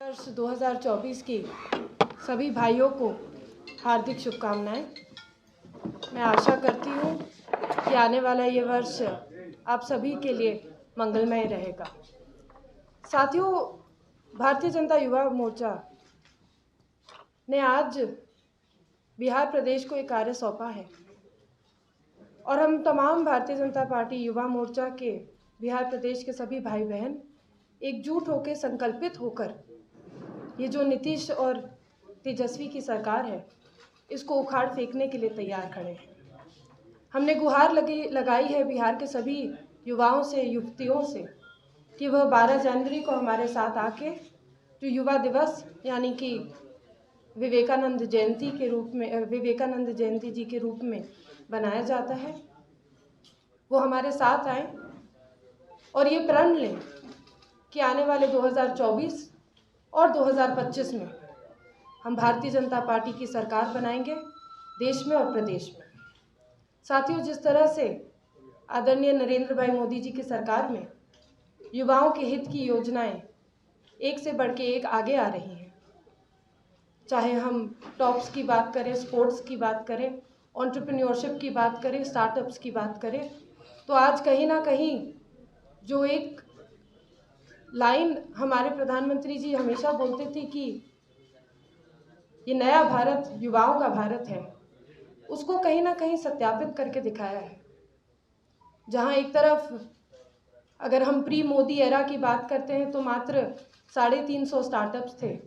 वर्ष 2024 की सभी भाइयों को हार्दिक शुभकामनाएं। मैं आशा करती हूँ कि आने वाला ये वर्ष आप सभी के लिए मंगलमय रहेगा। साथियों, भारतीय जनता युवा मोर्चा ने आज बिहार प्रदेश को एक कार्य सौंपा है और हम तमाम भारतीय जनता पार्टी युवा मोर्चा के बिहार प्रदेश के सभी भाई बहन एकजुट होकर संकल्पित होकर ये जो नीतीश और तेजस्वी की सरकार है इसको उखाड़ फेंकने के लिए तैयार खड़े हैं। हमने गुहार लगाई है बिहार के सभी युवाओं से, युवतियों से कि वह 12 जनवरी को हमारे साथ आके जो युवा दिवस यानी कि विवेकानंद जयंती जी के रूप में बनाया जाता है, वो हमारे साथ आए और ये प्रण लें कि आने वाले 2024 और 2025 में हम भारतीय जनता पार्टी की सरकार बनाएंगे देश में और प्रदेश में। साथियों, जिस तरह से आदरणीय नरेंद्र भाई मोदी जी की सरकार में युवाओं के हित की योजनाएं एक से बढ़ के एक आगे आ रही हैं, चाहे हम टॉप्स की बात करें, स्पोर्ट्स की बात करें, एंटरप्रेन्योरशिप की बात करें, स्टार्टअप्स की बात करें, तो आज कहीं ना कहीं जो एक लाइन हमारे प्रधानमंत्री जी हमेशा बोलते थे कि ये नया भारत युवाओं का भारत है, उसको कहीं ना कहीं सत्यापित करके दिखाया है। जहां एक तरफ अगर हम प्री मोदी एरा की बात करते हैं तो मात्र 350 स्टार्टअप्स थे।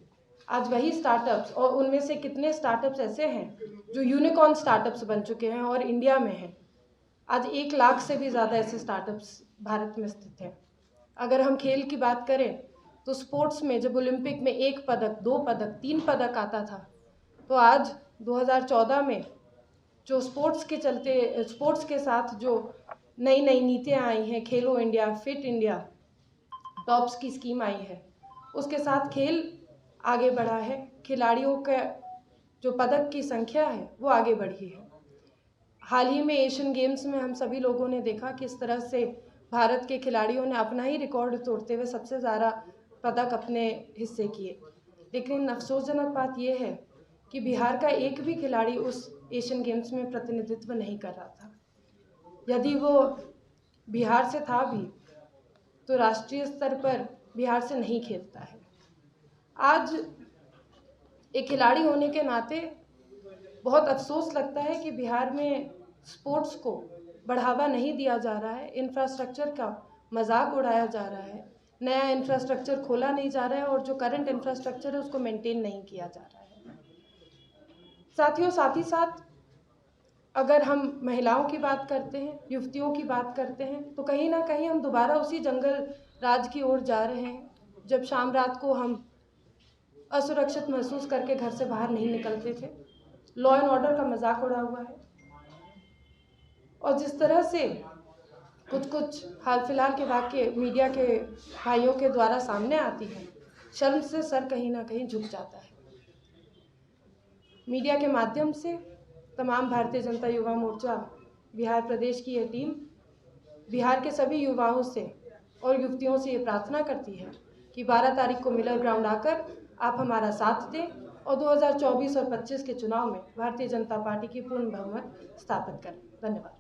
आज वही स्टार्टअप्स, और उनमें से कितने स्टार्टअप्स ऐसे हैं जो यूनिकॉर्न स्टार्टअप्स बन चुके हैं और इंडिया में हैं। आज 1 लाख से भी ज़्यादा ऐसे स्टार्टअप्स भारत में स्थित हैं। अगर हम खेल की बात करें तो स्पोर्ट्स में जब ओलंपिक में 1 पदक, 2 पदक, 3 पदक आता था, तो आज 2014 में जो स्पोर्ट्स के साथ जो नई नई नीतियाँ आई हैं, खेलो इंडिया, फिट इंडिया, टॉप्स की स्कीम आई है, उसके साथ खेल आगे बढ़ा है। खिलाड़ियों का जो पदक की संख्या है वो आगे बढ़ी है। हाल ही में एशियन गेम्स में हम सभी लोगों ने देखा किस तरह से भारत के खिलाड़ियों ने अपना ही रिकॉर्ड तोड़ते हुए सबसे ज़्यादा पदक अपने हिस्से किए। लेकिन अफसोसजनक बात यह है कि बिहार का एक भी खिलाड़ी उस एशियन गेम्स में प्रतिनिधित्व नहीं कर रहा था। यदि वो बिहार से था भी तो राष्ट्रीय स्तर पर बिहार से नहीं खेलता है। आज एक खिलाड़ी होने के नाते बहुत अफसोस लगता है कि बिहार में स्पोर्ट्स को बढ़ावा नहीं दिया जा रहा है, इंफ्रास्ट्रक्चर का मजाक उड़ाया जा रहा है, नया इंफ्रास्ट्रक्चर खोला नहीं जा रहा है और जो करंट इंफ्रास्ट्रक्चर है उसको मेंटेन नहीं किया जा रहा है। साथियों, साथ ही साथ अगर हम महिलाओं की बात करते हैं, युवतियों की बात करते हैं, तो कहीं ना कहीं हम दोबारा उसी जंगल राज की ओर जा रहे हैं जब शाम रात को हम असुरक्षित महसूस करके घर से बाहर नहीं निकलते थे। लॉ एंड ऑर्डर का मजाक उड़ा हुआ है और जिस तरह से कुछ हाल फिलहाल के वाक़ये मीडिया के भाइयों के द्वारा सामने आती है, शर्म से सर कहीं ना कहीं झुक जाता है। मीडिया के माध्यम से तमाम भारतीय जनता युवा मोर्चा बिहार प्रदेश की यह टीम बिहार के सभी युवाओं से और युवतियों से ये प्रार्थना करती है कि 12 तारीख को मिलर ग्राउंड आकर आप हमारा साथ दें और 2024 और 25 के चुनाव में भारतीय जनता पार्टी की पूर्ण बहुमत स्थापित करें। धन्यवाद।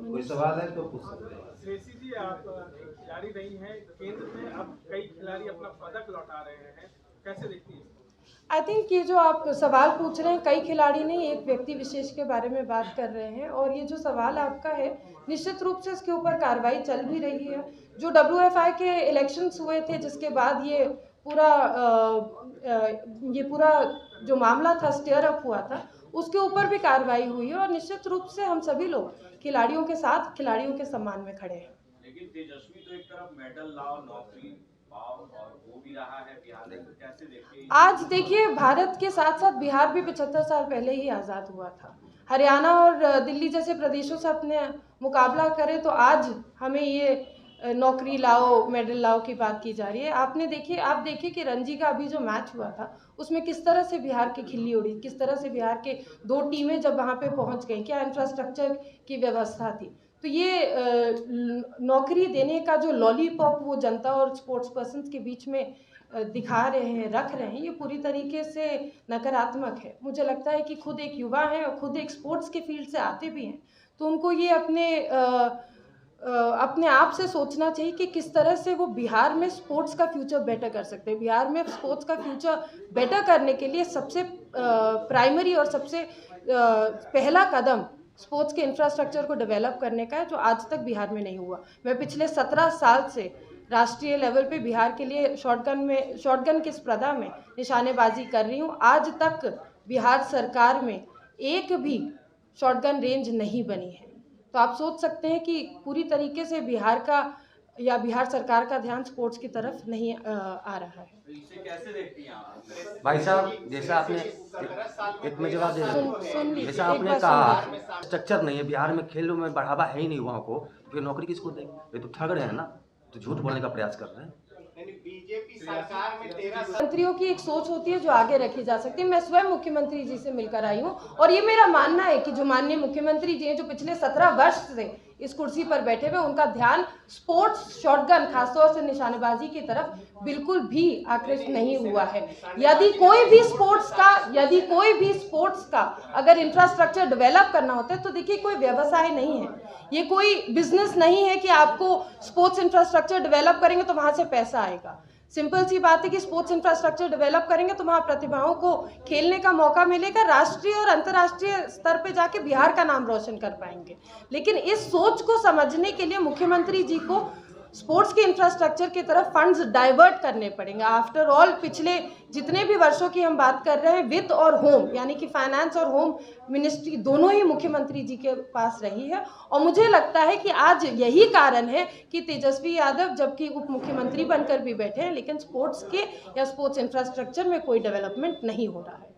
कोई सवाल है तो पूछ सकते हैं। श्रेयसी जी, आप खिलाड़ी रही हैं केंद्र में, अब कई खिलाड़ी अपना पदक लौटा रहे हैं, कैसे देखती हैं? आई थिंक ये जो आप सवाल पूछ रहे हैं, कई खिलाड़ी नहीं, एक व्यक्ति विशेष के बारे में बात कर रहे हैं और ये जो सवाल आपका है निश्चित रूप से इसके ऊपर कार्रवाई चल भी रही है। जो WFI के इलेक्शंस हुए थे जिसके बाद ये पूरा जो मामला था स्टेयर अप हुआ था, उसके ऊपर भी कार्रवाई हुई है और निश्चित रूप से हम सभी लोग खिलाड़ियों के साथ, खिलाड़ियों के सम्मान में खड़े हैं। लेकिन तेजस्वी तो एक तरफ मेडल लाओ, नौकरी पाओ और वो भी रहा है बिहार में, तो कैसे देखते हैं? आज देखिए, भारत के साथ साथ बिहार भी 75 साल पहले ही आज़ाद हुआ था। हरियाणा और दिल्ली जैसे प्रदेशों से अपने मुकाबला करें तो आज हमें ये नौकरी लाओ, मेडल लाओ की बात की जा रही है। आप देखिए कि रणजी का अभी जो मैच हुआ था उसमें किस तरह से बिहार की खिल्ली उड़ी, किस तरह से बिहार के 2 टीमें जब वहाँ पे पहुँच गई, क्या इंफ्रास्ट्रक्चर की व्यवस्था थी। तो ये नौकरी देने का जो लॉलीपॉप वो जनता और स्पोर्ट्स पर्सन के बीच में दिखा रहे हैं, रख रहे हैं, ये पूरी तरीके से नकारात्मक है। मुझे लगता है कि खुद एक युवा हैं और खुद एक स्पोर्ट्स के फील्ड से आते भी हैं, तो उनको ये अपने आप से सोचना चाहिए कि किस तरह से वो बिहार में स्पोर्ट्स का फ्यूचर बेटर कर सकते हैं। बिहार में स्पोर्ट्स का फ्यूचर बेटर करने के लिए सबसे प्राइमरी और सबसे पहला कदम स्पोर्ट्स के इंफ्रास्ट्रक्चर को डेवलप करने का है, जो आज तक बिहार में नहीं हुआ। मैं पिछले 17 साल से राष्ट्रीय लेवल पे बिहार के लिए शॉटगन की स्पर्धा में निशानेबाजी कर रही हूँ। आज तक बिहार सरकार में एक भी शॉटगन रेंज नहीं बनी है। तो आप सोच सकते हैं कि पूरी तरीके से बिहार का या बिहार सरकार का ध्यान स्पोर्ट्स की तरफ नहीं आ रहा है। तो इसे कैसे देखती हैं आप? भाई साहब, जैसा आपने एक में जवाब दे जैसा आपने कहा स्ट्रक्चर नहीं है बिहार में, खेलों में बढ़ावा है ही नहीं युवाओं को, तो नौकरी किसको देंगे? ये तो ठग रहे हैं ना, तो झूठ बोलने का प्रयास कर रहे हैं। बीजेपी सरकार में 13 मंत्रियों की एक सोच होती है जो आगे रखी जा सकती है। मैं स्वयं मुख्यमंत्री जी से मिलकर आई हूँ और ये मेरा मानना है कि जो माननीय मुख्यमंत्री जी हैं, जो पिछले 17 वर्ष से इस कुर्सी पर बैठे हुए, उनका ध्यान स्पोर्ट्स शॉटगन खासतौर से निशानेबाजी की तरफ बिल्कुल भी आकृष्ट नहीं हुआ है। यदि कोई भी स्पोर्ट्स का अगर इंफ्रास्ट्रक्चर डेवलप करना होता है तो देखिए, कोई व्यवसाय नहीं है, ये कोई बिजनेस नहीं है कि आपको स्पोर्ट्स इंफ्रास्ट्रक्चर डेवलप करेंगे तो वहां से पैसा आएगा। सिंपल सी बात है कि स्पोर्ट्स इंफ्रास्ट्रक्चर डेवलप करेंगे तो वहाँ प्रतिभाओं को खेलने का मौका मिलेगा, राष्ट्रीय और अंतर्राष्ट्रीय स्तर पे जाके बिहार का नाम रोशन कर पाएंगे। लेकिन इस सोच को समझने के लिए मुख्यमंत्री जी को स्पोर्ट्स के इंफ्रास्ट्रक्चर की तरफ फंड्स डाइवर्ट करने पड़ेंगे। आफ्टर ऑल पिछले जितने भी वर्षों की हम बात कर रहे हैं, वित्त और होम यानी कि फाइनेंस और होम मिनिस्ट्री दोनों ही मुख्यमंत्री जी के पास रही है। और मुझे लगता है कि आज यही कारण है कि तेजस्वी यादव जबकि उप मुख्यमंत्री बनकर भी बैठे हैं, लेकिन स्पोर्ट्स के या स्पोर्ट्स इंफ्रास्ट्रक्चर में कोई डेवलपमेंट नहीं हो रहा है।